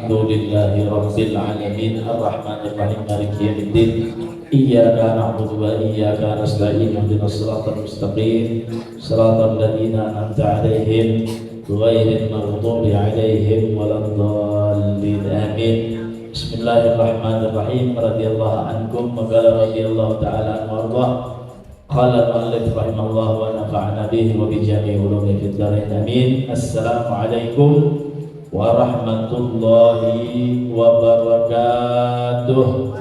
Alhamdulillahi Rabbil Alamin Ar-Rahmanir Rahim Maliki Yawmiddin Iyyaka na'budu wa iyyaka nasta'in ihdinas siratal mustaqim siratal ladzina an'amta 'alaihim ghairil maghdubi 'alaihim waladdallin amin. Bismillahirrahmanirrahim. Radhiyallahu ankum wa radhiyallahu ta'ala anhu. Qala al-mu'allif rahimahullah wa nafa'ana bihi wa bi jami'i ulumi fid dharain amin. Assalamualaikum warahmatullahi wabarakatuh.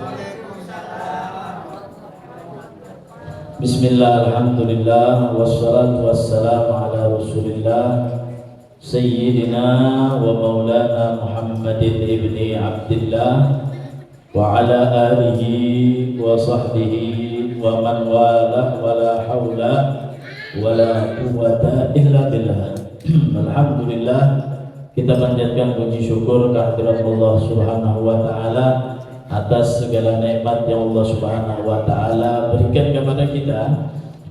Bismillah, alhamdulillah, wassalatu wassalamu ala rasulillah Sayyidina wa maulana Muhammadin ibni Abdillah wa ala alihi wa sahbihi wa man walah wa la hawla wa la quwwata illa billah. Alhamdulillah, kita panjatkan puji syukur kehadirat Allah Subhanahu wa taala atas segala nikmat yang Allah Subhanahu wa taala berikan kepada kita,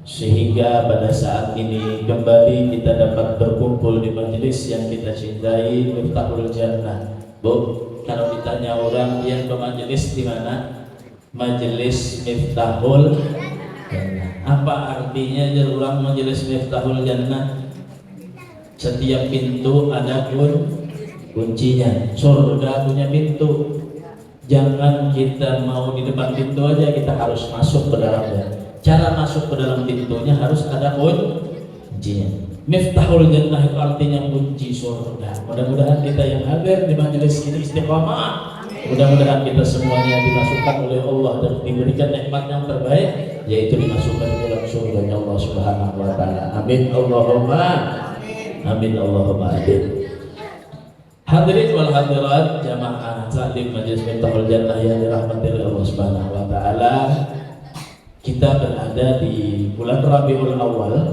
sehingga pada saat ini kembali kita dapat berkumpul di majelis yang kita cintai, Miftahul Jannah. Bu, kalau ditanya orang yang ke majelis di mana? Majelis Miftahul Jannah. Apa artinya orang majelis Miftahul Jannah? Setiap pintu ada kuncinya. Surga punya pintu. Jangan kita mau di depan pintu aja, kita harus masuk ke dalamnya. Cara masuk ke dalam pintunya harus ada kuncinya. Miftahul Jannah itu artinya kunci surga. Mudah-mudahan kita yang hadir di majelis ini istiqamah. Mudah-mudahan kita semuanya dimasukkan oleh Allah dan diberikan nikmat yang terbaik, yaitu dimasukkan ke dalam surganya Allah Subhanahu wa taala. Amin Allahumma amin Allahumma amin. Hadirin wal hadirat jamaah taklim majelis Miftahul Jannah yang dirahmati oleh Allah Subhanahu wa taala. Kita berada di bulan Rabiul Awal,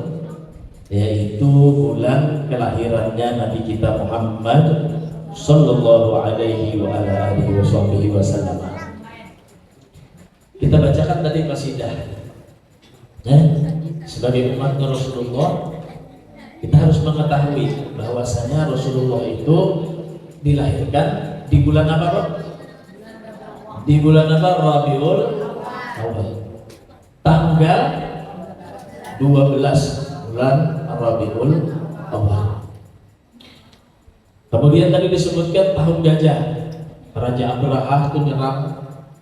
yaitu bulan kelahirannya Nabi kita Muhammad sallallahu alaihi wa ala alihi wasallam. Kita bacakan tadi qasidah. Sebagai umat Rasulullah, kita harus mengetahui bahwasanya Rasulullah itu dilahirkan di bulan apa, Pak? Di bulan apa? Rabiul Awal. Tanggal 12 bulan Rabiul Awal. Kemudian tadi disebutkan tahun gajah. Raja Abrahah itu nyerang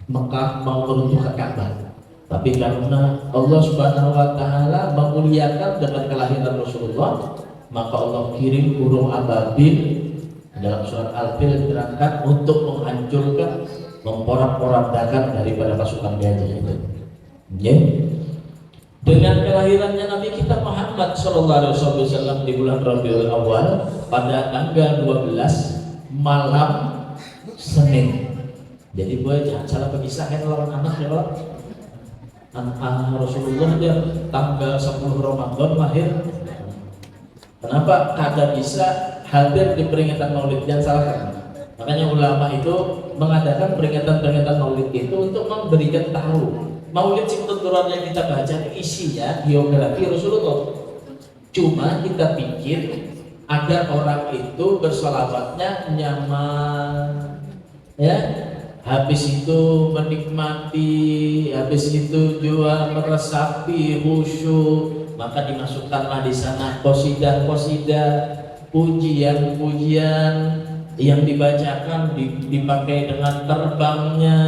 Mekah mau meruntuhkan Ka'bah. Tapi karena Allah Subhanahu wa taala memuliakan dengan kelahiran Rasulullah, maka Allah kirim burung ababil dalam surat Al-Fil berangkat untuk menghancurkan, memporak-porandakan daripada pasukan gajah itu. Dengan kelahirannya Nabi kita Muhammad sallallahu alaihi wasallam di bulan Rabiul Awal pada tanggal 12 malam Senin. Jadi boy jangan salah pemisahkan lawan anak ya Pak. Anak Rasulullah dia tanggal 10 Ramadan lahir. Kenapa kagak bisa hadir di peringatan Maulid? Jangan salahkan. Makanya ulama itu mengadakan peringatan-peringatan Maulid itu untuk memberikan tahu. Maulid Simtuturan yang kita baca isinya biografi Rasulullah. Cuma kita pikir agar orang itu bersolawatnya nyaman, ya. Habis itu menikmati, habis itu juga meresapi, khusyuk, maka dimasukkanlah di sana qasidah-qasidah, pujian-pujian yang dibacakan dipakai dengan terbangnya,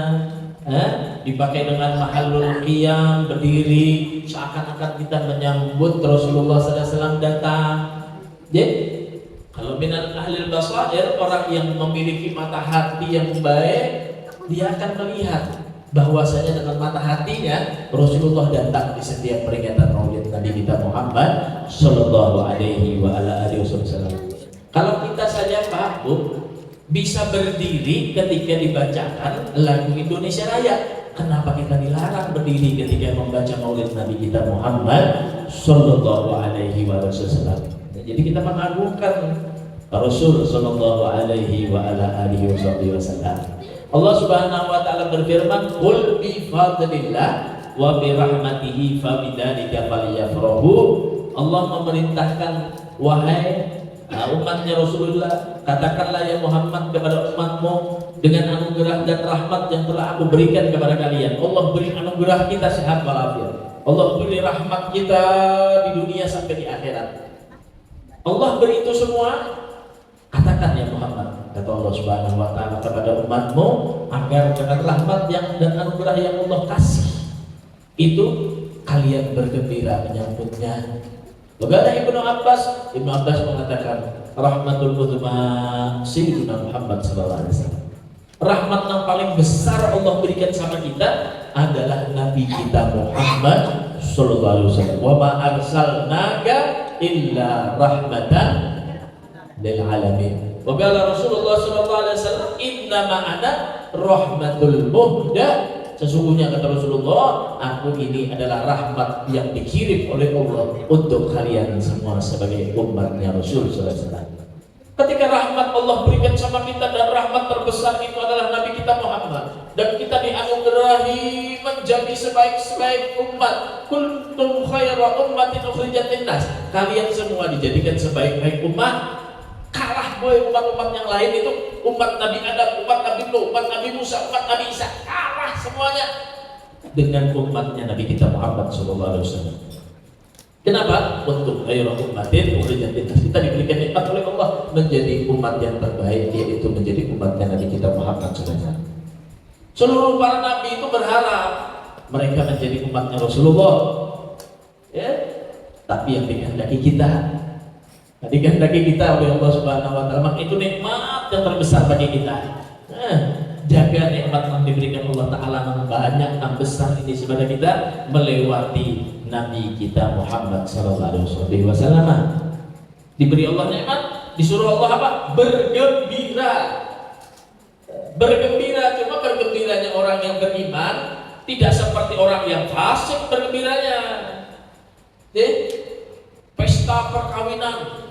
dipakai dengan mahallul qiyam, berdiri seakan-akan kita menyambut Rasulullah SAW datang. Jadi kalau minal ahlil basair, orang yang memiliki mata hati yang baik, dia akan melihat bahwasanya dengan mata hatinya Rasulullah datang di setiap peringatan Maulid Nabi kita Muhammad sallallahu alaihi wa ala alihi wasallam. Kalau kita saja Pak Bu bisa berdiri ketika dibacakan lagu Indonesia Raya, kenapa kita dilarang berdiri ketika membaca Maulid Nabi kita Muhammad sallallahu alaihi wasallam? Jadi kita mengagungkan Rasul sallallahu alaihi wa ala alihi wasallam. Allah Subhanahu wa taala berfirman, "Qul bi fadlillah wa bi rahmatihi fa bidzalika falyafrahu." Allah memerintahkan, wahai Umatnya Rasulullah, katakanlah ya Muhammad kepada umatmu, dengan anugerah dan rahmat yang telah aku berikan kepada kalian. Allah beri anugerah kita sehat walafiat. Allah beri rahmat kita di dunia sampai di akhirat. Allah beri itu semua. Katakan ya Muhammad, kata Allah Subhanahu wa taala kepada umatmu, agar dengan rahmat yang dan anugerah yang Allah kasih itu kalian bergembira menyambutnya. Bagaimana Ibnu Abbas mengatakan, rahmatul uzma sayyidina Muhammad sallallahu alaihi wasallam. Rahmat yang paling besar Allah berikan sama kita adalah Nabi kita Muhammad sallallahu alaihi wasallam. Wa ma arsalnaka illa rahmatan lil alamin. Wa qala Rasulullah sallallahu alaihi wasallam, innama ana rahmatul muhda. Sesungguhnya kata Rasulullah, aku ini adalah rahmat yang dikirim oleh Allah untuk kalian semua sebagai umatnya Rasul sallallahu alaihi wasallam. Ketika rahmat Allah berikan sama kita, dan rahmat terbesar itu adalah Nabi kita Muhammad, dan kita dianugerahi menjadi sebaik-sebaik umat. Kuntum khaira ummatin ukhrijat linnas. Kalian semua dijadikan sebaik-baik umat. Kalah boy umat-umat yang lain itu, umat Nabi Adam, umat Nabi Nuh, umat Nabi Musa, umat Nabi Isa, kalah semuanya dengan umatnya Nabi kita Muhammad sallallahu alaihi wasallam. Kenapa? Untuk khairu ummatin ukhrijat linnas. Kita diberikan nikmat oleh Allah menjadi umat yang terbaik, yaitu menjadi umatnya Nabi kita Muhammad sallallahu alaihi wasallam. Seluruh para nabi itu berharap mereka menjadi umatnya Rasulullah. Ya, tapi yang dikehendaki kita, oleh Allah Subhanahu wa taala, maka itu nikmat yang terbesar bagi kita. Jaga nikmat yang diberikan Allah taala yang banyak, yang besar ini kepada kita, melewati Nabi kita Muhammad sallallahu alaihi wasallam. Diberi Allah nikmat, disuruh Allah apa? Bergembira. Bergembira, cuma bergembiranya orang yang beriman tidak seperti orang yang fasik bergembiranya. Pesta perkawinan,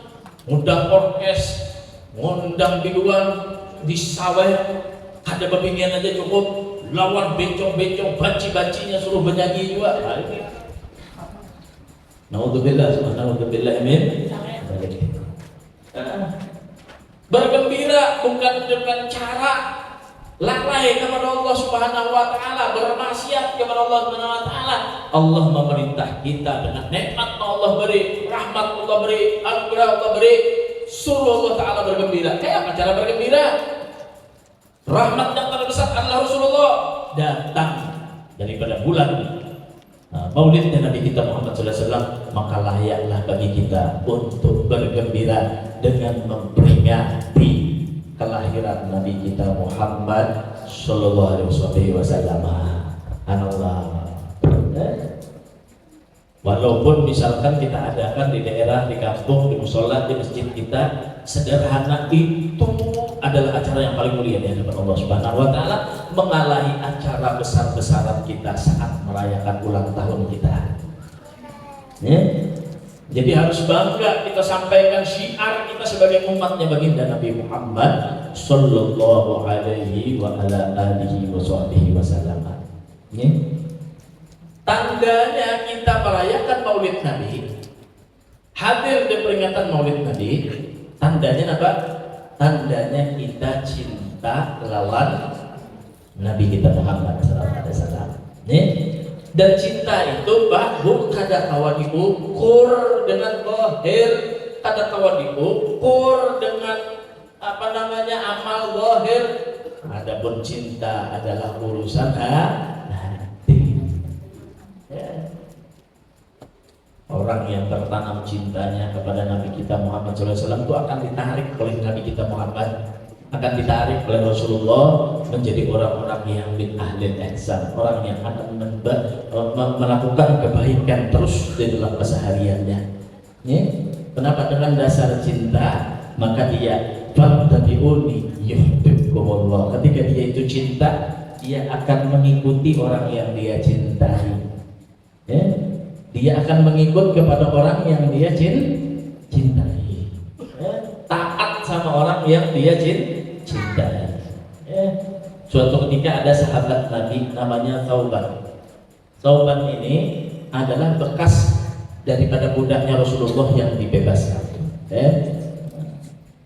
ngundang orkes, ngundang biduan di sawah, ada babingan aja cukup, lawan bencong-bencong, banci-bancinya suruh bernyanyi juga. Naudzubillah, subhanallah, amin. Bergembira bukan dengan cara lalai kepada Allah Subhanahu wa taala, bermaksiat kepada Allah Subhanahu wa taala. Allah memerintah kita dengan nikmat Allah beri, rahmat Allah beri, anugerah Allah beri, suruh Allah taala bergembira. Kayak apa cara bergembira? Rahmat yang terbesar adalah Rasulullah datang daripada bulan Maulidnya Nabi kita Muhammad sallallahu alaihi wasallam, maka layaklah bagi kita untuk bergembira dengan memperingati kelahiran Nabi kita Muhammad sallallahu alaihi wasallam. Anallah. Walaupun misalkan kita adakan di daerah, di kampung, di musola, di masjid kita, sederhana itu adalah acara yang paling mulia di hadapan Allah Subhanahu wa taala, mengalahi acara besar-besaran kita saat merayakan ulang tahun kita. Ya? Jadi harus bangga kita sampaikan syiar kita sebagai umatnya baginda Nabi Muhammad sallallahu alaihi wa ala alihi wasallam. Ya? Tandanya kita merayakan Maulid Nabi, hadir di peringatan Maulid Nabi, tandanya apa? Tandanya kita cinta lawan Nabi kita Muhammad sallallahu alaihi wasallam. Dan cinta itu bahwa kada kawan diukur dengan zahir, kada kawan diukur dengan amal zahir. Adapun cinta adalah urusan hati. Ya. Orang yang tertanam cintanya kepada Nabi kita Muhammad SAW itu akan ditarik oleh Nabi kita Muhammad, akan ditarik oleh Rasulullah menjadi orang-orang yang min ahlil ihsan, orang yang akan melakukan kebaikan terus di dalam kesehariannya. Ya? Kenapa? Dengan dasar cinta, maka dia fattabi'uni yuhibbukumullah. Ketika dia itu cinta, dia akan mengikuti orang yang dia cintai. Ya? Dia akan mengikut kepada orang yang dia cintai. Ya? Taat sama orang yang dia cintai. Ya? Suatu ketika ada sahabat Nabi namanya Thauban. Thauban ini adalah bekas daripada budaknya Rasulullah yang dibebaskan. Ya?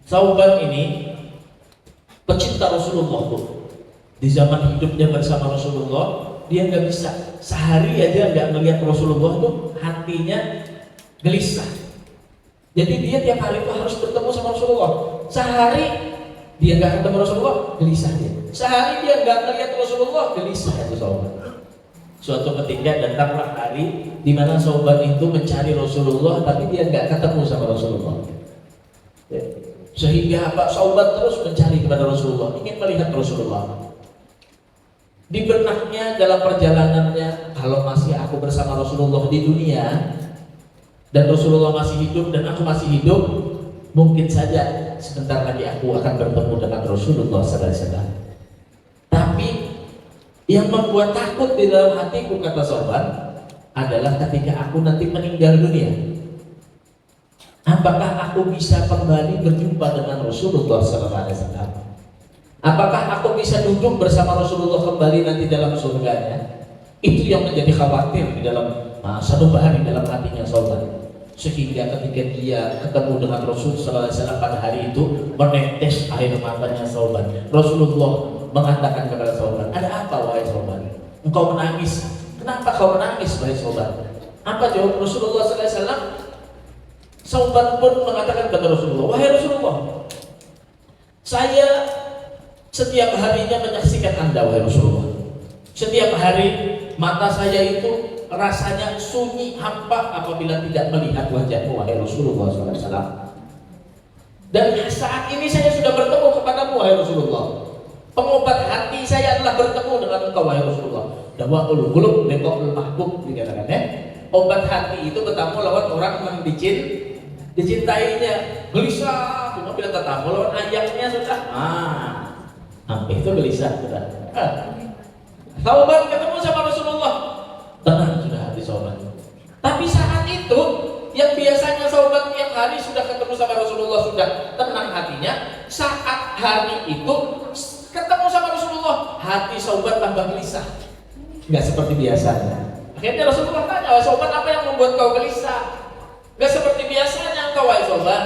Sauban ini pecinta Rasulullah tuh. Di zaman hidupnya bersama Rasulullah, dia nggak bisa sehari aja nggak melihat Rasulullah tuh hatinya gelisah. Jadi dia tiap hari tuh harus bertemu sama Rasulullah. Sehari dia nggak ketemu Rasulullah, gelisah dia. Sehari dia nggak melihat Rasulullah, gelisah itu Sauban. Suatu ketika datanglah hari di mana Sauban itu mencari Rasulullah, tapi dia nggak ketemu sama Rasulullah. Sehingga Pak Sauban terus mencari kepada Rasulullah, ingin melihat Rasulullah. Di benaknya dalam perjalanannya, kalau masih aku bersama Rasulullah di dunia dan Rasulullah masih hidup dan aku masih hidup, mungkin saja sebentar lagi aku akan bertemu dengan Rasulullah SAW. Tapi yang membuat takut di dalam hatiku, kata Sauban, adalah ketika aku nanti meninggal dunia, apakah aku bisa kembali berjumpa dengan Rasulullah SAW? Apakah aku bisa duduk bersama Rasulullah kembali nanti dalam surganya? Itu yang menjadi khawatir di dalam sanubari dalam hatinya Sauban. Sehingga ketika dia ketemu dengan Rasulullah SAW pada hari itu, menetes air matanya Sauban. Rasulullah mengatakan kepada Sauban, ada apa wahai Sauban? Engkau menangis. Kenapa kau menangis wahai Sauban? Apa jawab Rasulullah SAW? Sauban pun mengatakan kepada Rasulullah, wahai Rasulullah, saya setiap harinya menyaksikan Anda wahai Rasulullah. Setiap hari mata saya itu rasanya sunyi hampa apabila tidak melihat wajahmu wahai Rasulullah SAW. Dan saat ini saya sudah bertemu kepadamu wahai Rasulullah. Pengobat hati saya adalah bertemu dengan engkau wahai Rasulullah. Dawaul qulub liqa'ul mahbub dikatakan ya. Obat hati itu bertemu lawan orang yang dicintainya. Gelisah, cuma bila ketemu lawan ayahnya sudah. Sampai itu gelisah sudah. Sauban ketemu sama Rasulullah, tenang sudah hati Sauban. Tapi saat itu yang biasanya Sauban tiap hari sudah ketemu sama Rasulullah sudah tenang hatinya, saat hari itu ketemu sama Rasulullah, hati Sauban tambah gelisah. Nggak seperti biasanya. Akhirnya Rasulullah tanya, wahai Sauban, apa yang membuat kau gelisah? Nggak seperti biasanya engkau wahai Sauban.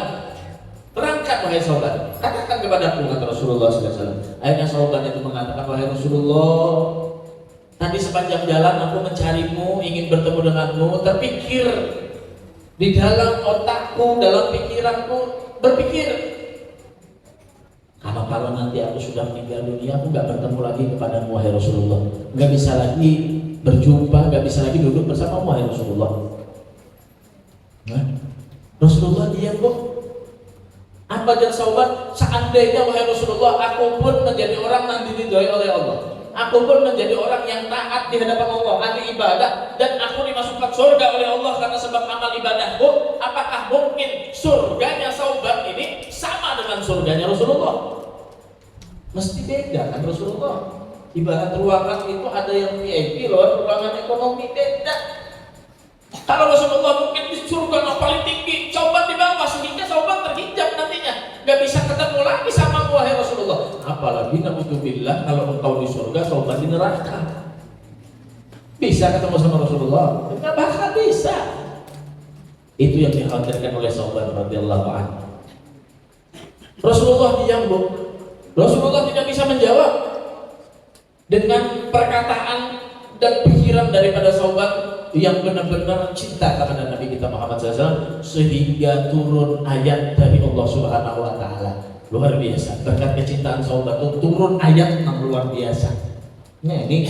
Terangkan wahai Sauban, katakan kepadaku, kata Rasulullah SAW. Akhirnya Sauban itu mengatakan, wahai Rasulullah, tadi sepanjang jalan aku mencarimu, ingin bertemu denganmu, terpikir di dalam otakku, dalam pikiranku, berpikir, kalau nanti aku sudah meninggal dunia, aku gak bertemu lagi kepadamu wahai Rasulullah, gak bisa lagi berjumpa, gak bisa lagi duduk bersamamu wahai Rasulullah. Rasulullah diam kok. Apa dan Sauban? Seandainya wahai Rasulullah, aku pun menjadi orang yang diridhoi oleh Allah, aku pun menjadi orang yang taat di hadapan Allah, ahli ibadah, dan aku dimasukkan surga oleh Allah karena sebab amal ibadahku, apakah mungkin surganya Sauban ini sama dengan surganya Rasulullah? Mesti beda kan Rasulullah. Ibarat ruangan itu ada yang VIP loh, ruangan ekonomi beda. Kalau Rasulullah mungkin di surga yang paling tinggi, Sauban di bawah, sehingga Sauban terhijab nantinya, gak bisa ketemu lagi sama wahai Rasulullah. Apalagi na'udzubillah kalau engkau di surga, Sauban di neraka. Bisa ketemu sama Rasulullah? Gak bakal bisa. Itu yang dikhawatirkan oleh Sauban radhiyallahu anhu. Rasulullah diam, Bu. Rasulullah tidak bisa menjawab dengan perkataan dan pikiran daripada Sauban yang benar-benar cinta kepada Nabi kita Muhammad SAW, sehingga turun ayat dari Allah Subhanahu Wa Taala luar biasa. Berkat kecintaan Sauban itu turun ayat yang luar biasa. Nah ini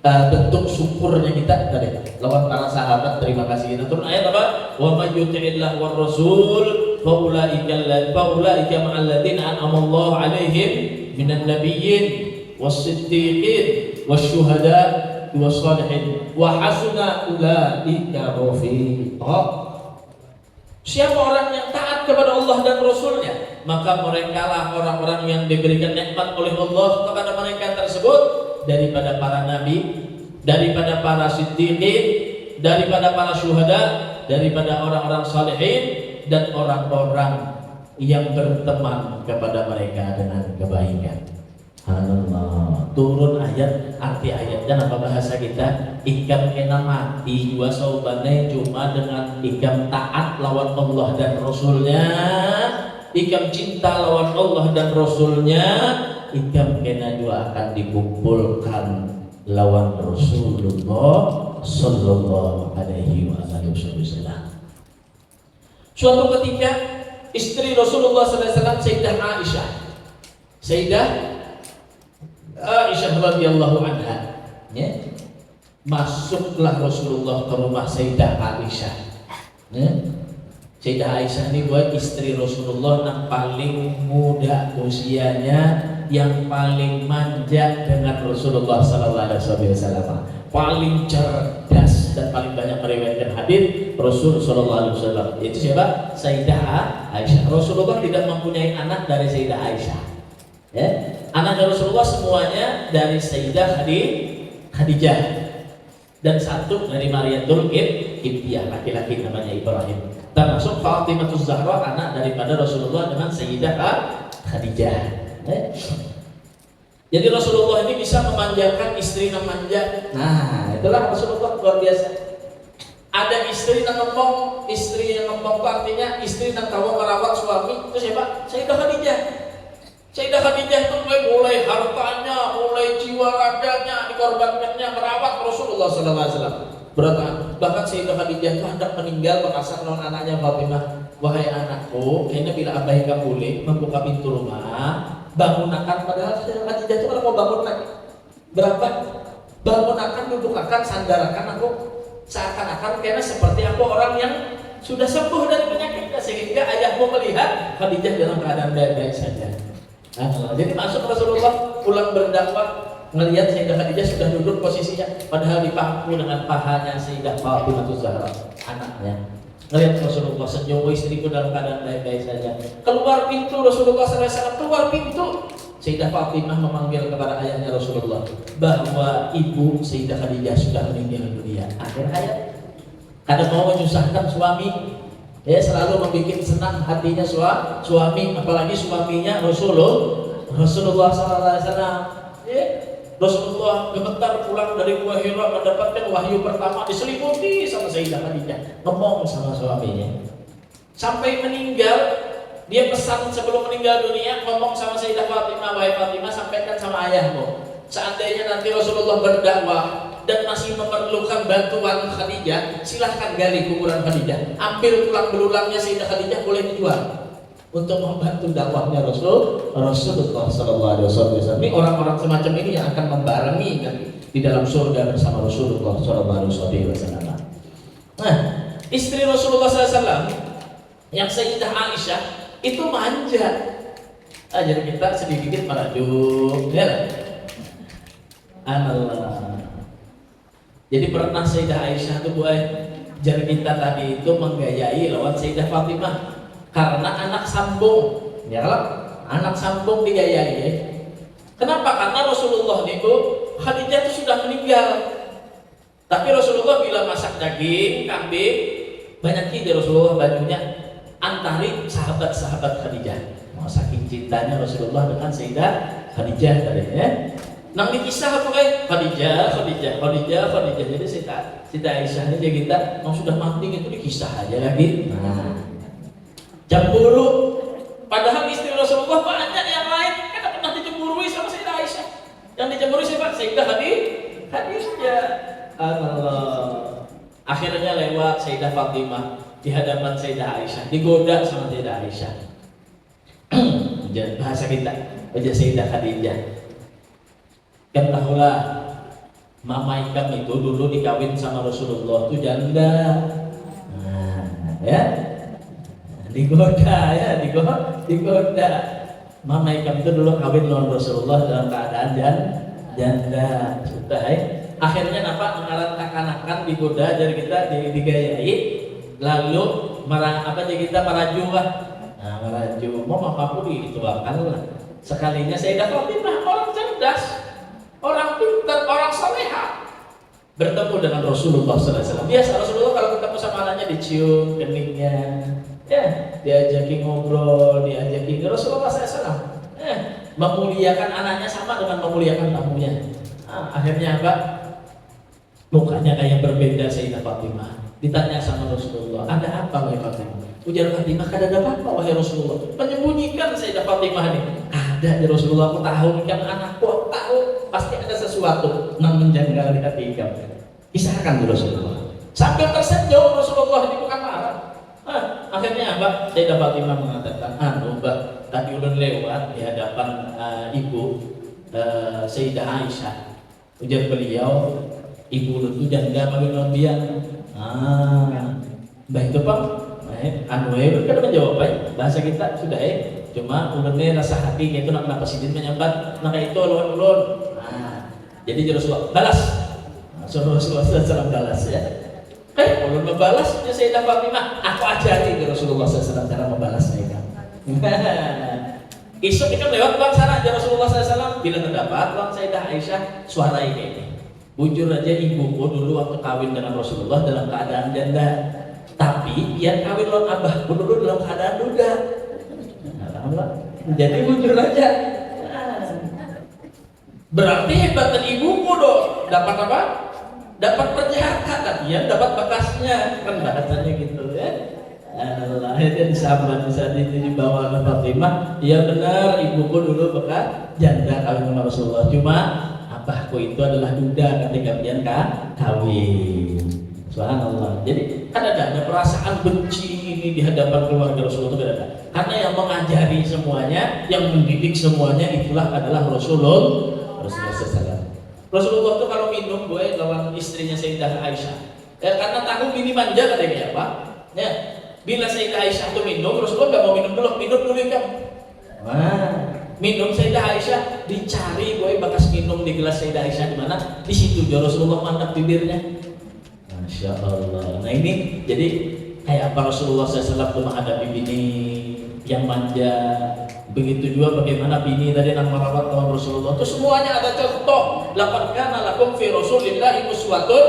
bentuk syukurnya kita tadi lawan para sahabat. Terima kasih kita turun ayat apa? Wa may yuti'illah war rasul faulaika ma'al ladzina an'ama Allahu 'alaihim minan nabiyyin was-siddiqin wasyuhada wassalihin wa hasuna ulaika rafiqa. Siapa orang yang taat kepada Allah dan Rasulnya, maka mereka lah orang-orang yang diberikan nikmat oleh Allah kepada mereka tersebut, daripada para nabi, daripada para siddiqin, daripada para syuhada, daripada orang-orang salihin, dan orang-orang yang berteman kepada mereka dengan kebaikan. Allah turun ayat, arti ayatnya apa bahasa kita? Ikam kena mati wa saubane cuma dengan ikam taat lawan Allah dan Rasulnya, ikam cinta lawan Allah dan Rasulnya, ikam kena juga akan dikumpulkan lawan Rasulullah sallallahu alaihi wasallam. Suatu ketika istri Rasulullah sallallahu alaihi wasallam Sayyidah Aisyah, Sayyidah Aisyah radhiyallahu anha, ya. Masuklah Rasulullah ke rumah Sayyidah Aisyah. Ya. Sayyidah Aisyah ini buat istri Rasulullah yang paling muda usianya, yang paling manja dengan Rasulullah sallallahu alaihi wasallam, paling cerdas dan paling banyak meriwayatkan hadis Rasul sallallahu alaihi wasallam. Itu siapa? Sayyidah Aisyah. Rasulullah tidak mempunyai anak dari Sayyidah Aisyah. Ya. Anak dari Rasulullah semuanya dari Sayyidah Khadijah dan satu dari Mariatul Qibtiyah, laki-laki namanya Ibrahim. Termasuk Fatimah Zahra, anak daripada Rasulullah dengan Sayyidah Khadijah. Jadi Rasulullah ini bisa memanjakan istri yang manja. Nah, itulah Rasulullah luar biasa. Ada istri yang ngomong, istri yang ngomong itu artinya istri yang tahu merawat suami. Itu siapa? Sayyidah Khadijah. Sayyidah Khadijah itu mulai hartanya, mulai jiwa raganya dikorbankannya merawat Rasulullah SAW. Bahkan Sayyidah Khadijah itu hendak meninggal berasal non anaknya Fatimah. Wahai anakku, kayaknya bila abah kamu boleh membuka pintu rumah, bangunakan. Padahal Sayyidah Khadijah itu kalau mau bangun lagi berapa? Bangunakan, duduk-akan, sandarakan aku seakan-akan kayaknya seperti aku orang yang sudah sembuh dari penyakitnya, sehingga ayahmu melihat Khadijah dalam keadaan baik-baik saja. Nah, jadi masuk Rasulullah pulang berdakwah, melihat Sayyidah Khadijah sudah duduk posisinya, padahal dipangku dengan pahanya Sayyidah Fatimah Zahra, anaknya. Melihat Rasulullah senyum, istriku dalam keadaan baik-baik saja. Keluar pintu Rasulullah SAW, keluar pintu. Sayyidah Fatimah memanggil kepada ayahnya Rasulullah bahwa ibu Sayyidah Khadijah sudah meninggal dunia. Akhir hayat. Kadang mau menyusahkan suami, ya selalu membuat senang hatinya suami, apalagi suaminya Rasulullah SAW. Ya. Rasulullah gemetar pulang dari Gua Hira mendapatkan wahyu pertama, diselimuti sama Sayyidah Khadijah, ngomong sama suaminya. Sampai meninggal, dia pesan sebelum meninggal dunia, ngomong sama Sayyidah Fatimah, wahai Fatimah, sampaikan sama ayahmu, seandainya nanti Rasulullah berdakwah dan masih memerlukan bantuan Khadijah, silahkan gali kuburan Khadijah, ambil tulang belulangnya Sayyidah Khadijah, boleh dijual untuk membantu dakwahnya Rasulullah sallallahu alaihi wasallam. Ini orang-orang semacam ini yang akan membarengi nanti di dalam surga bersama Rasulullah sallallahu alaihi wasallam. Nah, istri Rasulullah sallallahu alaihi wasallam yang Sayyidah Aisyah itu manja. Jadi kita sedikit merajuk, ya. Allah. Jadi pernah Sayyidah Aisyah itu buat jadi kita tadi itu menggayai lawan Sayyidah Fatimah. Karena anak sambung, ya anak sambung digayai. Ya. Kenapa? Karena Rasulullah itu Khadijah itu sudah meninggal. Tapi Rasulullah bila masak daging, kambing, banyak ide Rasulullah bajunya antari sahabat-sahabat Khadijah. Mau saking cintanya Rasulullah dengan Sayyidah Khadijah tadi ya. Nang dikisah apa Khadijah. Jadi Sayyidah Aisyah ini kita mau sudah mati itu dikisah aja lagi. Nah. Cemburu, padahal istri Rasulullah banyak yang lain kan pernah dicemburui sama Sayyidah Aisyah. Yang dicemburui siapa? Sayyidah Khadijah. Allah. Akhirnya lewat Sayyidah Fatimah di hadapan Sayyidah Aisyah, digoda sama Sayyidah Aisyah. Bahasa kita, aja Sayyidah Khadijah. Kan tahulah, mama ikam itu dulu dikawin sama Rasulullah itu janda. Nah, ya. Digoda. Mama ikam itu dulu kawin lawan Rasulullah dalam keadaan janda. Sudah, akhirnya nampak mengarang-akan digoda jadi kita digayai, lalu jadi kita meraju lah. Nah, meraju, mau mamaku dituakan lah. Sekalinya Sayyidah Fatimah orang cerdas, orang pintar, orang salehah, bertemu dengan Rasulullah SAW. Biasa Rasulullah kalau ketemu sama anaknya dicium keningnya. Ya, diajaki ngobrol, diajaki Rasulullah SAW. Memuliakan anaknya sama dengan memuliakan tamunya. Akhirnya apa? Mukanya kayak berbeda Sayyidah Fatimah. Ditanya sama Rasulullah, ada apa wahai Fatimah? Ujar Fatimah, kada ada apa-apa wahai Rasulullah. Menyembunyikan Sayyidah Fatimah ini. Ada ya Rasulullah, aku tahu ikan anakku, aku tahu pasti ada sesuatu yang menjanggal di hati ikan. Kisahkan ya Rasulullah. Sambil tersenyum Rasulullah ini bukan marah. Akhirnya apa? Sayyidah Fatimah mengatakan, Mbak, tadi ulun lewat di hadapan ibu Sayyidah Aisyah. Ujar beliau, ibu ulun itu janda panggilan biang. Mbak itu Pak, kan menjawab bahasa kita sudah cuma ulunnya rasa hati itu nak presiden menyambat, maka itu ulun. Jadi Rasulullah balas. Rasulullah SAW balas ya. Ulun membalas ya Sayyidah Fatimah, aku ajari ke Rasulullah SAW cara membalasnya kan. Isuk itu lewat bang sana aja Rasulullah SAW bila terdapat bang Sayyidah Aisyah suara ini. Bujur aja ibuku dulu waktu kawin dengan Rasulullah dalam keadaan janda, tapi yang kawin lawan abahku dulu dalam keadaan duda. Alhamdulillah. Jadi bujur aja. Berarti hebatnya ibuku dong. Dapat apa? Dapat perjaka kan? Ya, dapat bekasnya kan bahasanya gitu ya. Allah itu disambat saat itu dibawa oleh Fatimah. Ya benar, ibuku dulu bekas janda kawin sama Rasulullah. Cuma abahku itu adalah duda ketika pian kawin. Subhanallah. Jadi kan ada perasaan benci ini di hadapan keluarga Rasulullah itu ada. Karena yang mengajari semuanya, yang mendidik semuanya itulah adalah Rasulullah SAW. Rasulullah itu kalau minum boleh lawan istrinya Sayyidah Aisyah. Karena tahu ini manja katanya apa? Ya, bila Sayyidah Aisyah itu minum, Rasulullah nggak mau minum dulu kan? Minum Sayyidah Aisyah dicari boleh bakas minum di gelas Sayyidah Aisyah di mana? Di situ Rasulullah mantap bibirnya. Masya Allah. Nah ini jadi kayak apa Rasulullah SAW itu menghadapi bini yang manja. Begitu juga bagaimana bini tadi yang merawat kaum Rasulullah itu semuanya ada contoh. Laqad kana lakum fi Rasulillahi uswatun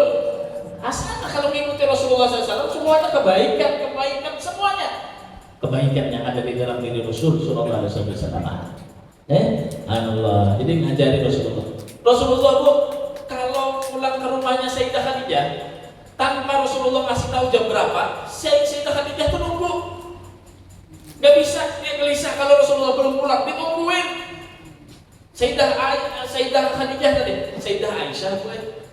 hasanah. Kalau mengikuti Rasulullah SAW semuanya kebaikan semuanya. Kebaikan yang ada di dalam diri Rasul sallallahu alaihi wasallam. Allah. Jadi ngajari Rasulullah Bu, kalau pulang ke rumahnya Sayyidah Khadijah tanpa Rasulullah ngasih tahu jam berapa, Sayyidah Khadijah tuh nunggu. Gak bisa dia gelisah kalau Rasulullah belum pulang, ditungguin. Sayyidah Khadijah tadi, Sayyidah Aisyah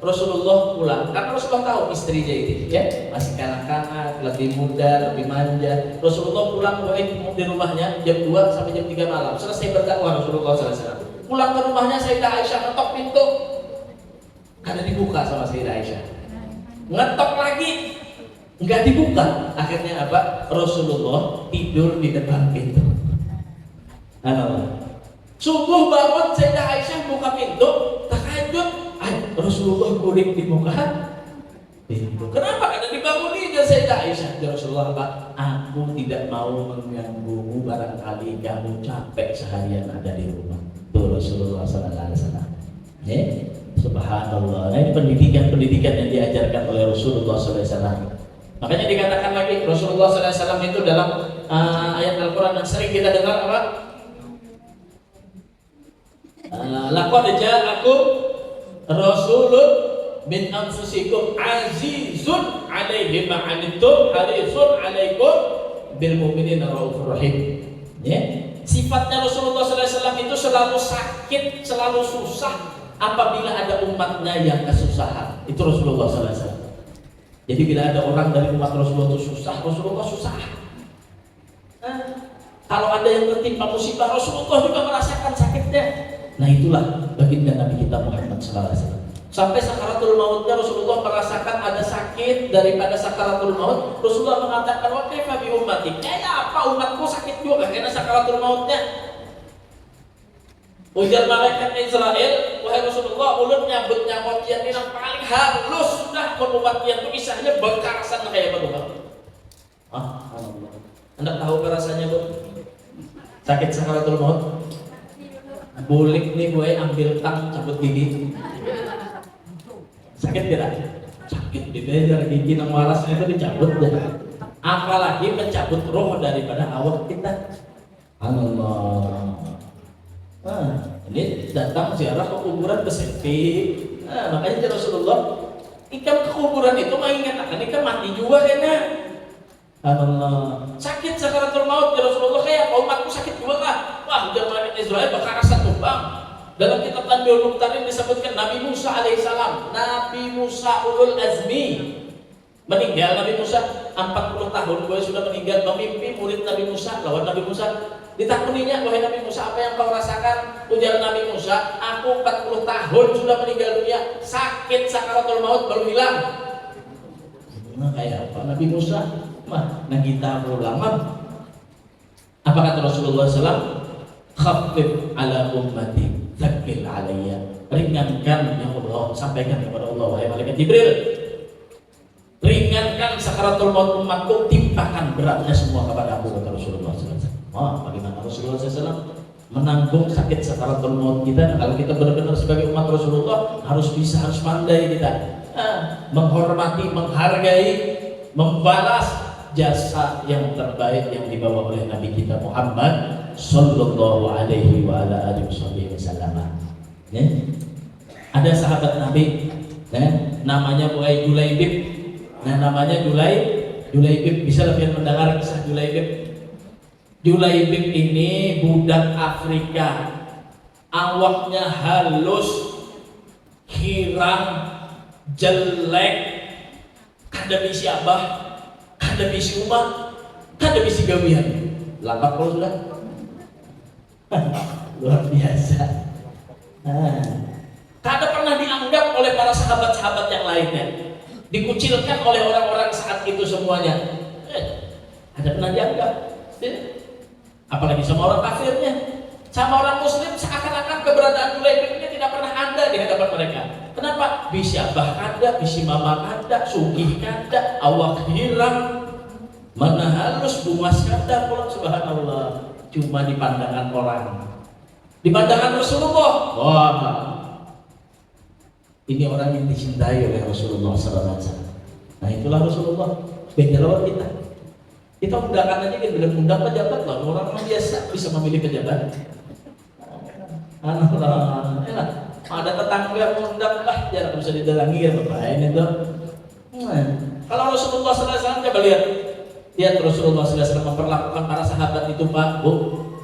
Rasulullah pulang, karena Rasulullah tahu istrinya ini ya masih kanak-kanak, lebih muda, lebih manja. Rasulullah pulang di rumahnya jam 2 sampai jam 3 malam. Selesai berdakwah Rasulullah SAW. Pulang ke rumahnya Sayyidah Aisyah ngetok pintu, karena dibuka sama Sayyidah Aisyah. Ngetok lagi, nggak dibuka. Akhirnya apa? Rasulullah tidur di depan pintu. Subuh bangun Sayyidah Aisyah buka pintu, tahajud, Rasulullah guring di muka pintu. Kenapa? Karena dibangunin Sayyidah Aisyah. Ya Rasulullah, apa? Aku tidak mau mengganggumu, barangkali kamu capek seharian ada di rumah. Tuh Rasulullah SAW. Subhanallah. Nah ini pendidikan yang diajarkan oleh Rasulullah SAW. Makanya dikatakan lagi Rasulullah SAW itu dalam ayat Al-Quran yang sering kita dengar apa? Laqad ja'akum rasulun min anfusikum azizun 'alaihi ma 'anittum harisun 'alaikum bil mu'minina raufur rahim. Ya. Sifatnya Rasulullah SAW itu selalu sakit, selalu susah apabila ada umatnya yang kesusahan. Itu Rasulullah SAW. Jadi bila ada orang dari umat Rasulullah itu susah, Rasulullah susah. Kalau ada yang tertimpa musibah, Rasulullah juga merasakan sakitnya. Nah itulah baginda Nabi kita Muhammad SAW. Sampai sakaratul mautnya Rasulullah merasakan ada sakit daripada sakaratul maut. Rasulullah mengatakan, wa kaifa bi ummati? Kayak apa umatku sakit juga karena sakaratul mautnya. Ujar malaikat Israel, wahai Rasulullah, ulun nyambut nyamot yang ini yang paling halus sudah umat yang itu misalnya berkarasan kayak bagaimana? Allah. Anda tahu rasanya Bu? Sakit sakaratul maut. Bulik nih gue ambil tang cabut gigi. Sakit tidak? Sakit dibejar gigi yang warasnya itu dicabut deh. Apalagi mencabut roh daripada awak kita. Allah. Ini datang ziarah ke kuburan berselfie. Makanya Rasulullah ikan ke kuburan itu mengingatkan ikan mati juga enak. Allah, sakit sakaratul maut ya Rasulullah, kayak umatku sakit juga kah? Wah, zaman Israel bakal rasa tumbang. Dalam kitab Tanbihul Muqtarin disebutkan Nabi Musa alaihissalam, Nabi Musa ulul azmi meninggal. Nabi Musa 40 tahun gue sudah meninggal, memimpin murid Nabi Musa lawan Nabi Musa. Ditakuninya, wahai Nabi Musa, apa yang kau rasakan? Ujar Nabi Musa, aku 40 tahun sudah meninggal dunia, sakit sakaratul maut baru hilang. Nah, kayak apa Nabi Musa? Mah, nah kita ulama. Apa kata Rasulullah SAW? Khaffif ala ummati, dzakir alayya. Ringankan ya Allah, sampaikan kepada Allah, wahai malaikat Jibril. Ringankan sakaratul maut umatku, timpakan beratnya semua kepada aku, kata Rasulullah SAW. Oh, bagaimana Rasulullah SAW menanggung sakit sakaratul maut kita? Kalau kita benar-benar sebagai umat Rasulullah harus bisa, harus pandai kita menghormati, menghargai, membalas jasa yang terbaik yang dibawa oleh Nabi kita Muhammad sallallahu alaihi wa ala alihi wasallam. Ya. Ada sahabat Nabi, ya, namanya Buai Julaibib. Nah, namanya Julaibib. Bisa lebih mendengar kisah Julaibib. Julaibib ini budak Afrika, awaknya halus, hirang, jelek, kada bisi abah, kada bisi umah, kada bisi gawian. Lengkap kalau sudah. Luar biasa. Kada pernah dianggap oleh para sahabat-sahabat yang lainnya, dikucilkan oleh orang-orang saat itu semuanya. Ada pernah dianggap? Apalagi sama orang kafirnya, sama orang muslim, seakan-akan keberadaan Julaibib ini tidak pernah ada di hadapan mereka. Kenapa? Bisi abah kada, bisi mama kada, sugih kada, awak hirang, mana halus, bumas kada pulang, subhanallah. Cuma di pandangan orang, di pandangan Rasulullah, wah, ini orang yang dicintai oleh Rasulullah SAW. Nah, itulah Rasulullah. Beda lawan kita. Kita undangan aja, kita bilang undang pejabat lah, orang biasa bisa memilih pejabat. Allah, enak. Ada tetangga undang lah, jarang bisa didalangi ya bapak ini tuh. Kalau Rasulullah SAW, coba lihat Rasulullah SAW memperlakukan para sahabat itu, Pak, Bu.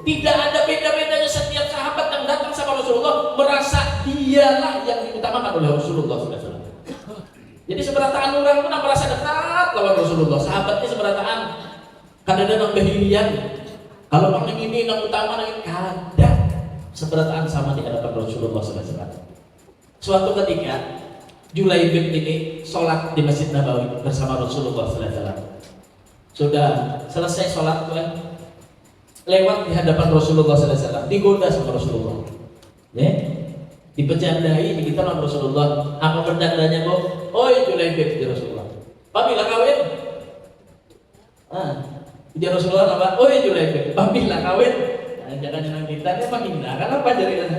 Tidak ada beda-bedanya, setiap sahabat yang datang sama Rasulullah merasa dialah yang diutamakan oleh Rasulullah SAW. Jadi seberataan orang pun merasa dekat lawan Rasulullah. Sahabatnya seberataan. Kadang-kadang behilian. Kalau orang ini yang utama, yang kada seberataan sama di hadapan Rasulullah SAW. Suatu ketika Julaibib ini sholat di Masjid Nabawi bersama Rasulullah SAW. Sudah selesai sholat, lewat di hadapan Rasulullah SAW, digoda sama Rasulullah. Ya, dipecandai, kita lawan Rasulullah. Apa bercandanya kok? Oi Julaibib, ya Rasulullah. Pamila kawin? Ya Rasulullah apa? Oh ya Julaibib, pamila kawin. Jangan kita ini menghina, kenapa jadi?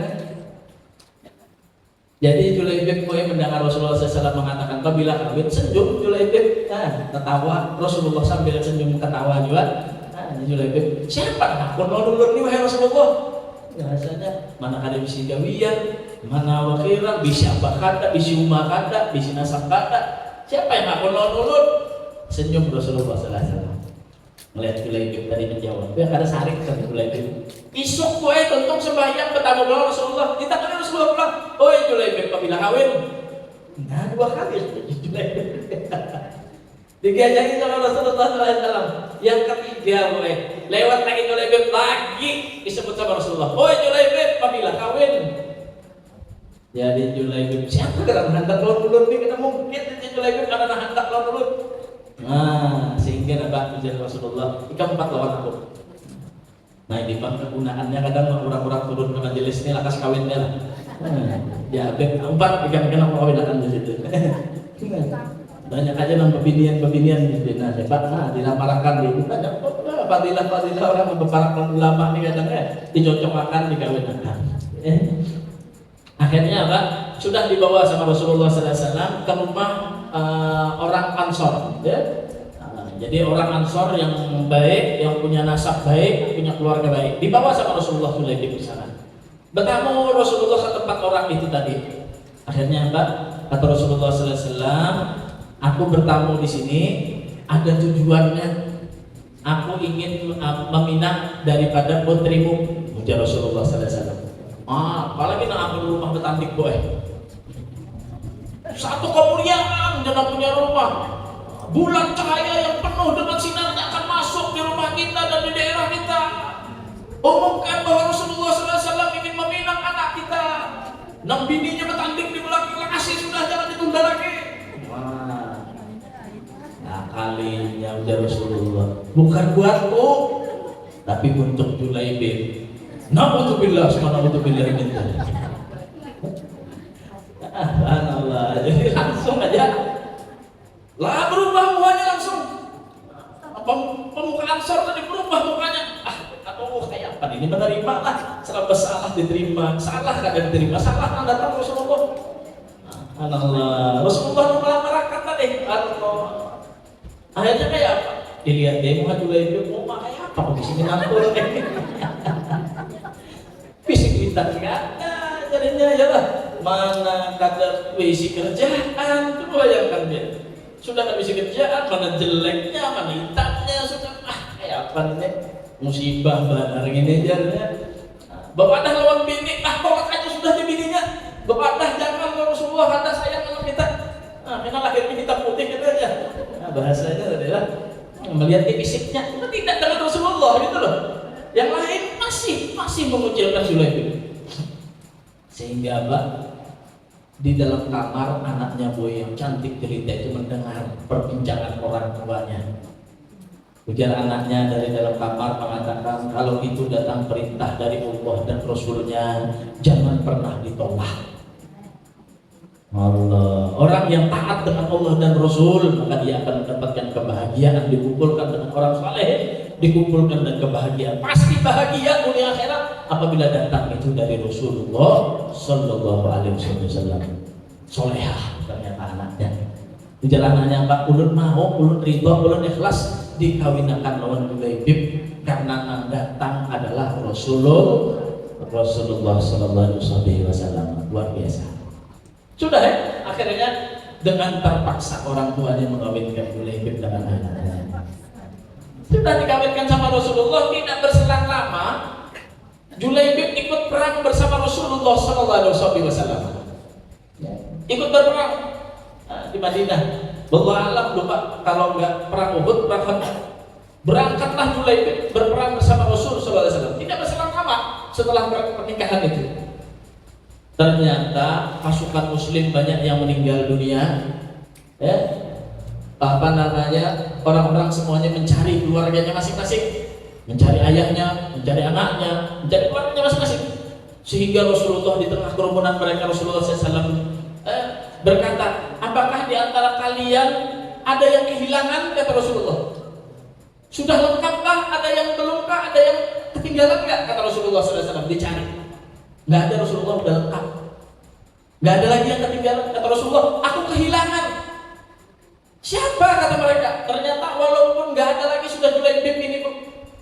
Jadi Julaibib mendengar Rasulullah SAW mengatakan pamila kawin, senyum Julaibib, tertawa. Rasulullah sambil senyum ketawa juga. Julaibib, siapa aku nolulur nih wahai Rasulullah? Biasanya mana ada bisi gawian, mana wakilan, bisi abah kada, bisi umah kada, bisi nasab kada. Siapa yang aku nolulur? Senyum Rasulullah SAW. Melihat Julaibib tadi menjawab, ya kada sarik kan Julaibib. Isuk gue tentu sembahyang bertamu dengan Rasulullah. Ditanya Rasulullah pulang, oh ya Julaibib, apabila kawin? Nah 2 kali Julaibib. Digajarin sama Rasulullah SAW. Yang ketiga, lewat lagi Julaibib lagi disebut sama Rasulullah. Oh ya Julaibib, apabila kawin? Jadi Julaibib, siapa yang hendak lor-lor ini? Kita mungkin Julaibib karena hendak lor-lor. Nah, sehingga Nabi ujar Rasulullah, ika 4 lawan aku. Nah, ini bang kegunaannya kadang orang-orang turun ke majelis ini lakas kawinnya lah. Ya, 4 ikan mau kawin akan di situ. Banyak aja nang pembinian di nasihat. Nah, dilamarkan di banyak fadilah orang mempeparkan ulama nih kadang dicocokkan dikawinkan. Akhirnya apa? Sudah dibawa sama Rasulullah SAW ke rumah orang Ansor, ya. Jadi orang Ansor yang baik, yang punya nasab baik, punya keluarga baik, dibawa sama Rasulullah Julaibib di sana. Bertamu Rasulullah ke tempat orang itu tadi. Akhirnya apa? Kata Rasulullah SAW, aku bertamu di sini ada tujuannya. Aku ingin meminang daripada putrimu, ujar Rasulullah sallallahu alaihi wasallam. Apalagi nak aku rumah betandik boy. Satu kemuliaan jangan punya rumah. Bulan cahaya yang penuh dengan sinarnya akan masuk di rumah kita dan di daerah kita. Umumkan bahwa Rasulullah SAW ingin meminang anak kita. Bininya bertanding di belakang kasih sudah, jangan ditunda lagi. Nah kalinya udah Rasulullah, bukan buatku, tapi untuk Julaibib. Na'udzubillah, subhanallah ini. Allah, jadi langsung aja lah berubah mukanya langsung. Pemuka Ansor tadi berubah mukanya. Kayak apa ini, menerima lah. Serba salah diterima, salah kadang diterima, salah kan datang Rasulullah. Allah, Rasulullah melamarakan tadi. Akhirnya kayak apa? Dilihat dia mau Julaibib, mau kayak apa? Kok disini ngatur? Bisik bintang nggak ada, jadinya ya lah. Mana kata isi kerjaan, coba bayangkan dia. Sudah nggak bisa kerjaan, mana jeleknya, mana hitamnya, sudah kayak apa nih? Musibah benar ini aja. Bapak dah lawan bini, tolak aja sudah di bininya. Bapak dah jangan Rasulullah kata sayang anak kita. Kita lahirnya hitam putih gitu aja. Bahasanya adalah melihat fisiknya, itu tidak dengan Rasulullah gitu loh. Yang lain masih mengucilkan Julaibib. Sehingga apa? Di dalam kamar anaknya boy yang cantik jelita itu mendengar perbincangan orang tuanya. Ujar anaknya dari dalam kamar mengatakan, kalau itu datang perintah dari Allah dan Rasulnya, jangan pernah ditolak. Allah, orang yang taat dengan Allah dan Rasul, maka dia akan mendapatkan kebahagiaan, dikumpulkan dengan orang saleh, dikumpulkan dengan kebahagiaan, pasti bahagia dunia akhirat apabila datang itu dari Rasulullah Sallallahu Alaihi Wasallam. Solehah ternyata anaknya. Ujar anaknya, Pak, ulun mau, ulun ridho, ulun ikhlas dikawinakan lawan Julaibib karena yang datang adalah Rasulullah Sallallahu Alaihi Wasallam. Luar biasa. Sudah ya, akhirnya dengan terpaksa orang tuanya mengawinkan Julaibib dengan anaknya. Sudah dikawinkan sama Rasulullah, tidak berselang lama Julaibib ikut perang bersama Rasulullah Sallallahu Alaihi Wasallam. Ikut berperang di Madinah. Wallahu alam lupa kalau enggak perang Uhud, perang Khandaq. Berangkatlah Julaibib berperang bersama Rasul Sallallahu Alaihi Wasallam. Tidak berselang lama setelah pernikahan itu. Ternyata pasukan Muslim banyak yang meninggal dunia. Orang-orang semuanya mencari keluarganya masing-masing, mencari ayahnya, mencari anaknya, mencari keluarganya masing-masing. Sehingga Rasulullah di tengah kerumunan mereka, Rasulullah SAW berkata, apakah di antara kalian ada yang kehilangan? Kata Rasulullah. Sudah lengkapkah? Ada yang belumkah? Ada yang ketinggalan nggak? Kata Rasulullah SAW. Dicari. Nggak ada, Rasulullah udah lengkap. Nggak ada lagi yang ketinggalan. Kata Rasulullah, aku kehilangan. Siapa? Kata mereka. Ternyata walaupun nggak ada lagi sudah Julaibib ini,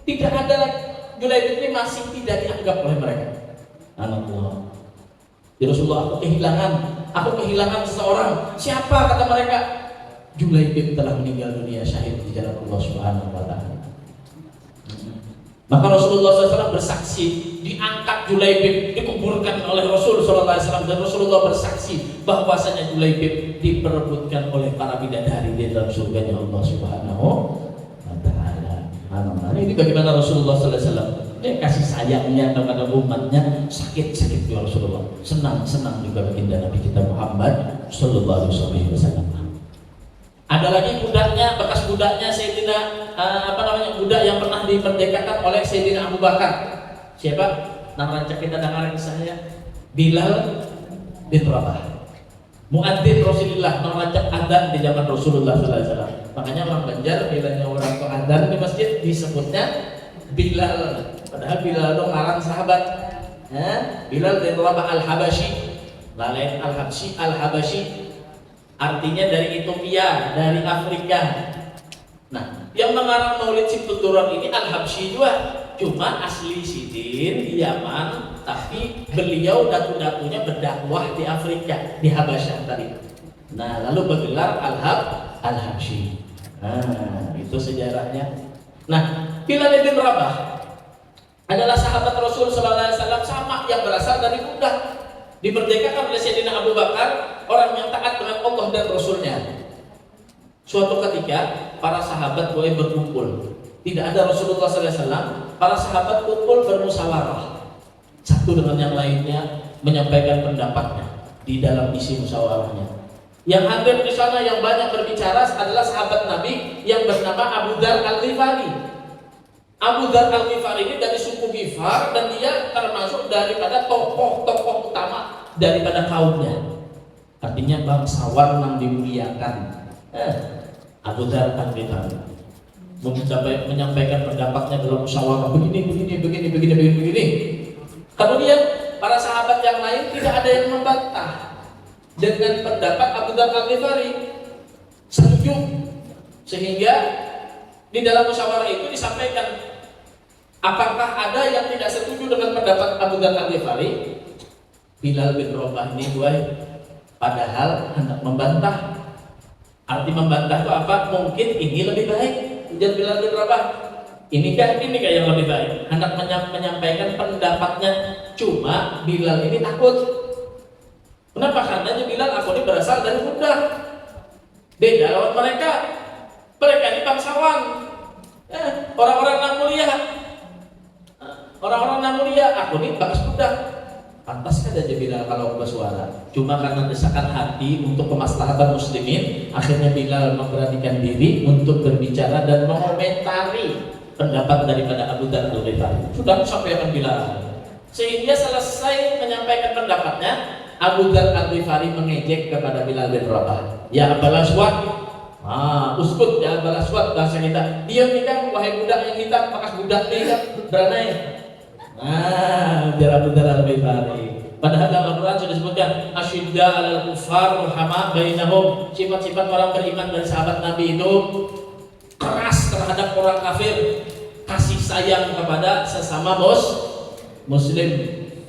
tidak ada lagi. Julaibib ini masih tidak dianggap oleh mereka. Allah. Ya Rasulullah, aku kehilangan seseorang. Siapa? Kata mereka. Julaibib telah meninggal dunia syahid di jalan Allah Subhanahu wa Ta'ala. Maka Rasulullah SAW bersaksi, diangkat Julaibib, dikuburkan oleh Rasul SAW, dan Rasulullah bersaksi bahwasanya Julaibib diperebutkan oleh para bidadari di dalam surganya Allah Subhanahu wa Ta'ala. Ini bagaimana Rasulullah SAW dia kasih sayangnya kepada umatnya, sakit-sakit juga Rasulullah, senang-senang juga baginda Nabi kita Muhammad Sallallahu Alaihi Wasallam. Ada lagi budaknya, bekas budaknya Sayyidina budak yang pernah dimerdekakan oleh Sayyidina Abu Bakar. Siapa? Nama rancak kita dengar saya Bilal bin Rabah. Muadzin Rasulullah, nama rancak adzan di zaman Rasulullah sallallahu alaihi wasallam. Makanya orang Banjar bilangnya orang tua adzan di masjid disebutnya Bilal. Padahal Bilal itu ngarang sahabat. Bilal bin Rabah Al-Habashi. Lain Al-Habsyi, Al-Habashi artinya dari Ethiopia, dari Afrika. Nah, yang mengarang Maulid Simtuturan ini Al-Habsyi juga, cuma asli Sidin di Yaman, tapi beliau datu-datunya berdakwah di Afrika, di Habasyah tadi. Nah, lalu bergelar Al-Habsyi. Nah, itu sejarahnya. Nah, Bilal bin Rabah adalah sahabat Rasul sallallahu alaihi wasallam sama yang berasal dari budak. Dimerdekakan oleh Sayyidina Abu Bakar, orang yang taat dengan Allah dan Rasulnya. Suatu ketika para sahabat boleh berkumpul. Tidak ada Rasulullah sallallahu alaihi wasallam, para sahabat kumpul bermusyawarah. Satu dengan yang lainnya menyampaikan pendapatnya di dalam isi musyawarahnya. Yang hadir di sana yang banyak berbicara adalah sahabat Nabi yang bernama Abu Dzar Al-Ghifari. Abu Dzar Al-Ghifari ini dari suku Ghifar dan dia termasuk daripada tokoh-tokoh utama daripada kaumnya. Artinya bangsawan yang dimuliakan. Abu Dzar Al-Ghifari menyampaikan pendapatnya dalam musyawarah begini. Kemudian para sahabat yang lain tidak ada yang membantah dengan pendapat Abu Dzar Al-Ghifari, setuju. Sehingga di dalam musyawarah itu disampaikan, apakah ada yang tidak setuju dengan pendapat Abu Dzar Al-Ghifari? Bilal bin Rabah ini padahal hendak membantah. Arti membantah itu apa? Mungkin ini lebih baik. Ujar Bilal bin Rabah, ini kah yang lebih baik? Hendak menyampaikan pendapatnya. Cuma Bilal ini takut. Kenapa? Karena Bilal aku ini berasal dari budak. Beda lawan mereka. Mereka ini bangsawan. Orang-orang yang mulia. Orang-orang yang mulia. Aku ini bekas budak. Pantas kan aja Bilal kalau bersuara. Cuma karena desakan hati untuk kemaslahatan muslimin, akhirnya Bilal memberanikan diri untuk berbicara dan mengomentari pendapat daripada Abu Dzar Al-Ghifari. Sudah disampaikan Bilal. Sehingga selesai menyampaikan pendapatnya, Abu Dzar Al-Ghifari mengejek kepada Bilal bin Rabah. Ya Abul Aswad, uskut ya Abul Aswad, bahasa kita. Diam nikah, wahai budak yang hitam, bekas budak nikah, beranai. Biar Abu Dzar Al-Ghifari. Padahal dalam Al-Quran sudah disebutkan asyidda alal kufar ruhama bainahum. Sifat-sifat orang beriman dari sahabat Nabi itu keras terhadap orang kafir, kasih sayang kepada sesama muslim.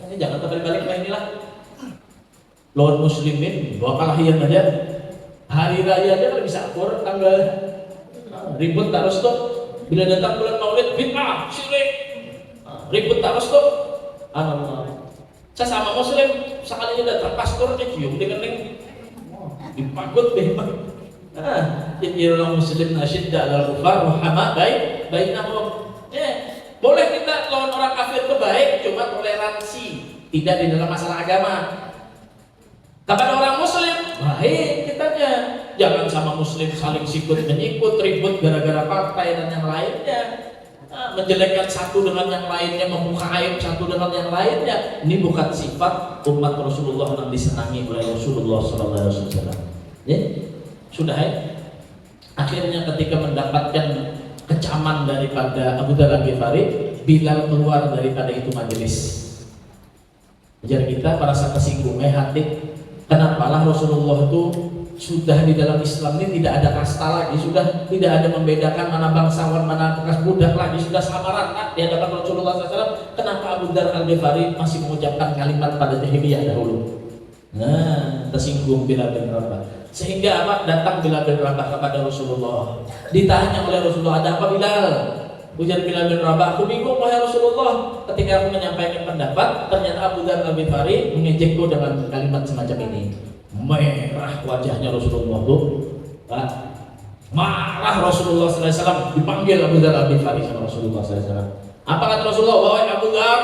Ini jangan terbalik inilah. Lawan muslimin, bawa kalahian aja. Hari raya aja kalau bisa akur tanggal ribut terus tuh. Bila datang bulan Maulid bid'ah, syirik. Ribut terus tuh. Sesama muslim sekalinya datang pastor cium dengan dipagut bebas. Jadi orang muslim asyidda alal kufar ruhama bainahum. Boleh kita lawan orang kafir itu baik, cuma toleransi, tidak di dalam masalah agama. Kepada orang muslim baik kitanya, jangan sama muslim saling sikut menyikut, ribut gara-gara partai dan yang lainnya. Menjelekkan satu dengan yang lainnya, membuka aib satu dengan yang lainnya. Ini bukan sifat umat Rasulullah yang disenangi oleh Rasulullah SAW. Ya, sudah ya. Akhirnya ketika mendapatkan kecaman daripada Abu Dzar Al-Ghifari, Bilal keluar daripada itu majelis. Ajar kita merasa tersinggung, hati. Kenapa lah Rasulullah itu sudah di dalam Islam ini tidak ada kasta lagi, sudah tidak ada membedakan mana bangsawan, mana bekas budak lagi, sudah sama rata di hadapan Rasulullah SAW. Kenapa Abu Dzar Al-Ghifari masih mengucapkan kalimat pada jahiliyah dahulu? Tersinggung Bilal bin Rabah. Sehingga apa? Datang Bilal bin Rabah kepada Rasulullah. Ditanya oleh Rasulullah, ada apa Bilal? Ujar Bilal bin Rabah, aku bingung wahai Rasulullah. Ketika aku menyampaikan pendapat, ternyata Abu Dzar Al-Ghifari mengejekku dengan kalimat semacam ini. Merah wajahnya Rasulullah tuh. Marah Rasulullah SAW. Dipanggil Abu Dzar Al-Ghifari sama Rasulullah SAW. Apa kata Rasulullah? Wahai Abu Dzar,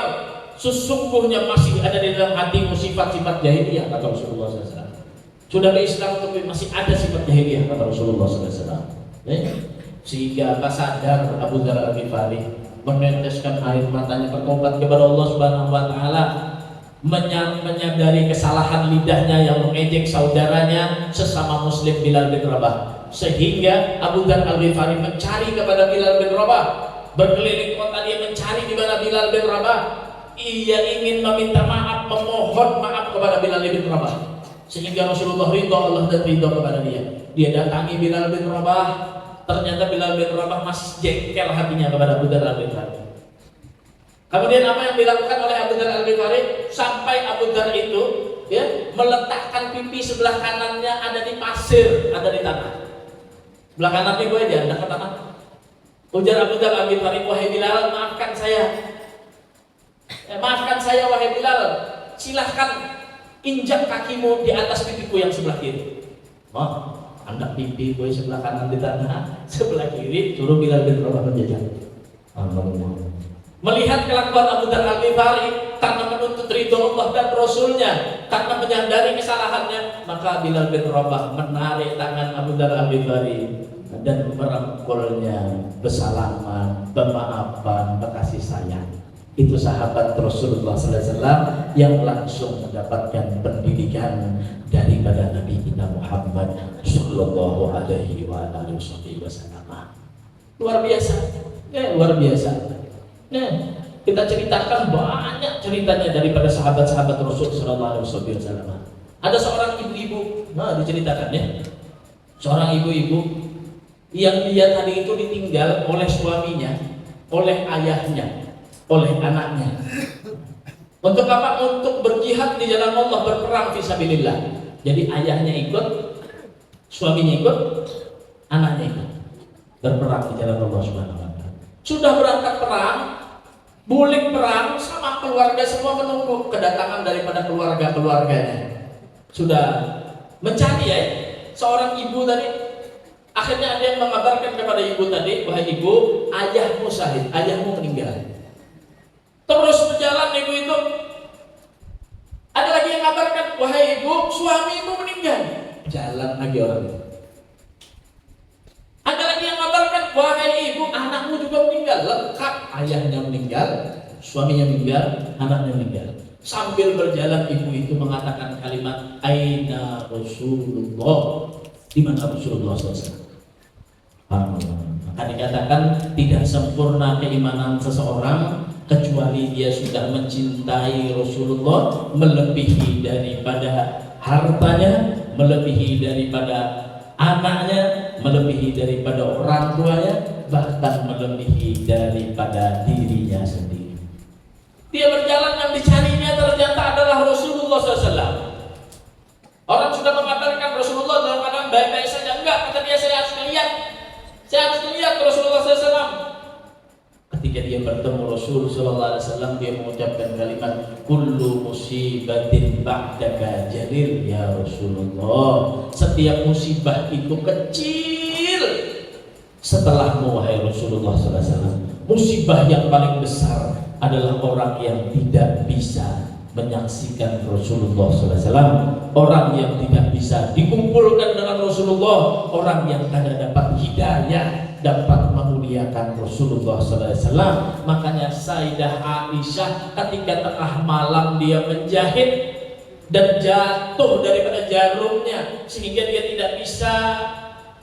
sesungguhnya masih ada di dalam hatimu sifat-sifat jahiliyah, kata Rasulullah SAW. Sudah Islam tapi masih ada sifat jahiliyah, kata Rasulullah SAW. Sehingga apa sadar Abu Dzar Al-Ghifari meneteskan air matanya bertobat kepada Allah Subhanahu wa taala, menyadari kesalahan lidahnya yang mengejek saudaranya sesama muslim Bilal bin Rabah. Sehingga Abu Dzar Al-Ghifari mencari kepada Bilal bin Rabah, berkeliling kota dia mencari di mana Bilal bin Rabah. Ia ingin meminta maaf, memohon maaf kepada Bilal bin Rabah. Sehingga Rasulullah ridha, Allah dan ridha kepada dia. Dia datangi Bilal bin Rabah. Ternyata Bilal bin Rabah masih jengkel hatinya kepada Abu Dzar Al-Ghifari. Kemudian apa yang dilakukan oleh Abu Dzar Al-Ghifari? Sampai Abu Dzar itu meletakkan pipi sebelah kanannya ada di pasir, ada di tanah. Sebelah kanan nih gue dia, ada ke tanah. Ujar Abu Dzar Al-Ghifari, wahai Bilal, maafkan saya. Maafkan saya wahai Bilal. Silahkan injak kakimu di atas pipiku yang sebelah kiri. Oh, anda pipi gue sebelah kanan di tanah, sebelah kiri suruh Bilal bin Rabah menjajah. Melihat kelakuan Abu Dzar Al-Ghifari karena menuntut ridho Allah dan Rasulnya, karena menyadari kesalahannya, maka Bilal bin Rabah menarik tangan Abu Dzar Al-Ghifari dan merangkulnya, bersalaman, bermaafan, berkasih sayang. Itu sahabat Rasulullah SAW yang langsung mendapatkan pendidikan daripada Nabi kita Muhammad Sallallahu Alaihi Wasallam. Luar biasa, luar biasa. Nah, kita ceritakan banyak ceritanya daripada sahabat-sahabat Rasul Sallallahu Alaihi Wasallam. Ada seorang ibu-ibu, nah diceritakan ya, seorang ibu-ibu yang dia tadi itu ditinggal oleh suaminya, oleh ayahnya, oleh anaknya. Untuk apa? Untuk berjihad di jalan Allah, berperang fisabilillah. Jadi ayahnya ikut, suaminya ikut, anaknya ikut berperang di jalan Allah Subhanahu wa taala. Sudah berangkat perang, bulik perang sama keluarga semua menunggu kedatangan daripada keluarga-keluarganya. Sudah mencari ya, seorang ibu tadi. Akhirnya ada yang mengabarkan kepada ibu tadi, wahai ibu, ayahmu syahid, ayahmu meninggal. Terus berjalan ibu itu, ada lagi yang mengabarkan, wahai ibu, suamimu meninggal. Jalan lagi orang itu. Ada lagi yang mengabarkan, wahai ibu, anakmu juga meninggal. Lengkap, ayahnya meninggal, suaminya meninggal, anaknya meninggal. Sambil berjalan ibu itu mengatakan kalimat, Aina Rasulullah. Di mana Rasulullah SAW? Maka dikatakan tidak sempurna keimanan seseorang kecuali dia sudah mencintai Rasulullah melebihi daripada hartanya, melebihi daripada anaknya, melebihi daripada orang tuanya, bahkan melebihi daripada dirinya sendiri. Dia berjalan, yang dicarinya ternyata adalah Rasulullah SAW. Orang sudah mengatakan Rasulullah dalam keadaan baik-baik saja. Enggak, kata dia, saya harus melihat Rasulullah SAW. Ketika dia bertemu Rasul Sallallahu Alaihi Wasallam, dia mengucapkan kalimat kullu musibatin ba'daka jalil ya Rasulullah. Setiap musibah itu kecil setelahmu wahai Rasulullah Sallallahu Alaihi Wasallam. Musibah yang paling besar adalah orang yang tidak bisa menyaksikan Rasulullah SAW, orang yang tidak bisa dikumpulkan dengan Rasulullah, orang yang tidak dapat hidayah, dapat memuliakan Rasulullah SAW. Makanya Sayyidah Aisyah ketika tengah malam dia menjahit dan jatuh daripada jarumnya sehingga dia tidak bisa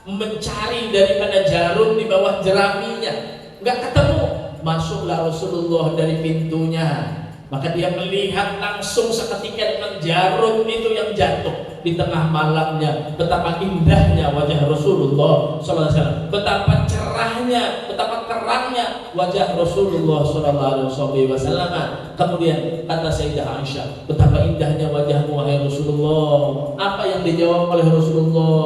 mencari daripada jarum di bawah jeraminya, nggak ketemu. Masuklah Rasulullah dari pintunya. Maka dia melihat langsung seketika dengan jarum itu yang jatuh di tengah malamnya. Betapa indahnya wajah Rasulullah SAW, betapa cerahnya, betapa terangnya wajah Rasulullah SAW. Kemudian kata Sayyidah Aisyah, betapa indahnya wajahmu wahai Rasulullah. Apa yang dijawab oleh Rasulullah?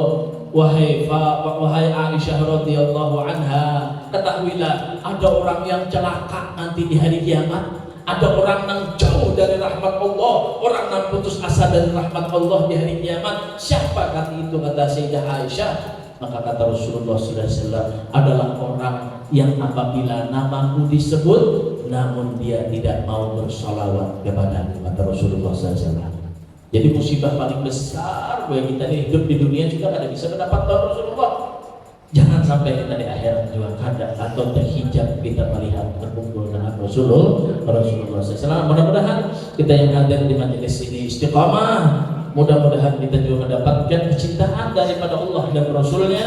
Wahai Aisyah radhiyallahu anha, ketahuilah ada orang yang celaka nanti di hari kiamat. Ada orang yang jauh dari rahmat Allah, orang yang putus asa dari rahmat Allah di hari kiamat. Siapa kata itu? Kata Sayyidah Aisyah. Maka kata Rasulullah SAW, adalah orang yang apabila namaku disebut namun dia tidak mau bersalawat kepadaku, kata Rasulullah SAW. Jadi musibah paling besar bagi kita ini, hidup di dunia juga tidak bisa mendapat Rasulullah. Jangan sampai kita di akhirat juga kada atau terhijab kita melihat berkumpul dengan Rasulullah SAW. Mudah-mudahan kita yang hadir di majelis ini istiqamah. Mudah-mudahan kita juga mendapatkan kecintaan daripada Allah dan Rasulnya.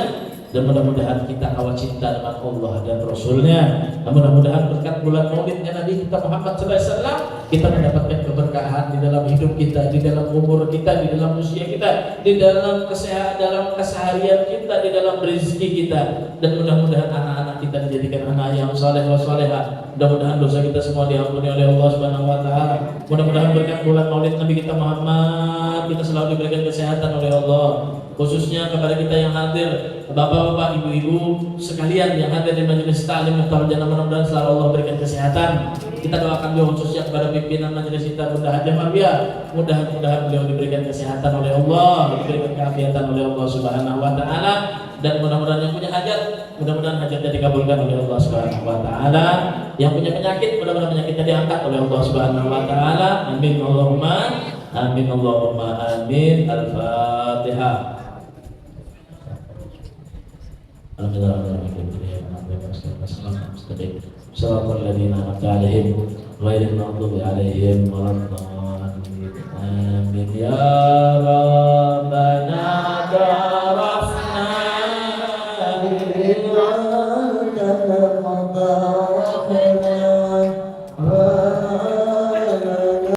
Dan mudah-mudahan kita kawal cinta dengan Allah dan Rasulnya. Dan mudah-mudahan berkat bulan maulidnya Nabi kita Muhammad SAW, kita mendapatkan keberkahan di dalam hidup kita, di dalam umur kita, di dalam usia kita, di dalam keseharian kita, di dalam rezeki kita. Dan mudah-mudahan anak-anak kita dijadikan anak yang saleh wa salehah. Mudah-mudahan dosa kita semua diampuni oleh Allah Subhanahu wa taala. Mudah-mudahan berkat bulan maulid Nabi kita Muhammad, kita selalu diberikan kesehatan oleh Allah. khususnya kepada kita yang hadir, bapak-bapak, ibu-ibu sekalian yang hadir di majelis taklim Miftahul Jannah, mudah-mudahan selalu Allah berikan kesehatan. Kita doakan juga khususnya kepada pimpinan majelis kita Bunda Hajah Marwiyah, mudah-mudahan beliau diberikan kesehatan oleh Allah, diberikan keafiatan oleh Allah Subhanahu wa taala, dan mudah-mudahan yang punya hajat, mudah-mudahan hajatnya dikabulkan oleh Allah Subhanahu wa taala. Yang punya penyakit, mudah-mudahan penyakitnya diangkat oleh Allah Subhanahu wa taala. Amin Allahumma amin Allahumma amin. Al-Fatihah. Shiratal ladzina an'amta 'alaihim ghairil maghdubi 'alaihim waladdallin. Amin ya rabbana.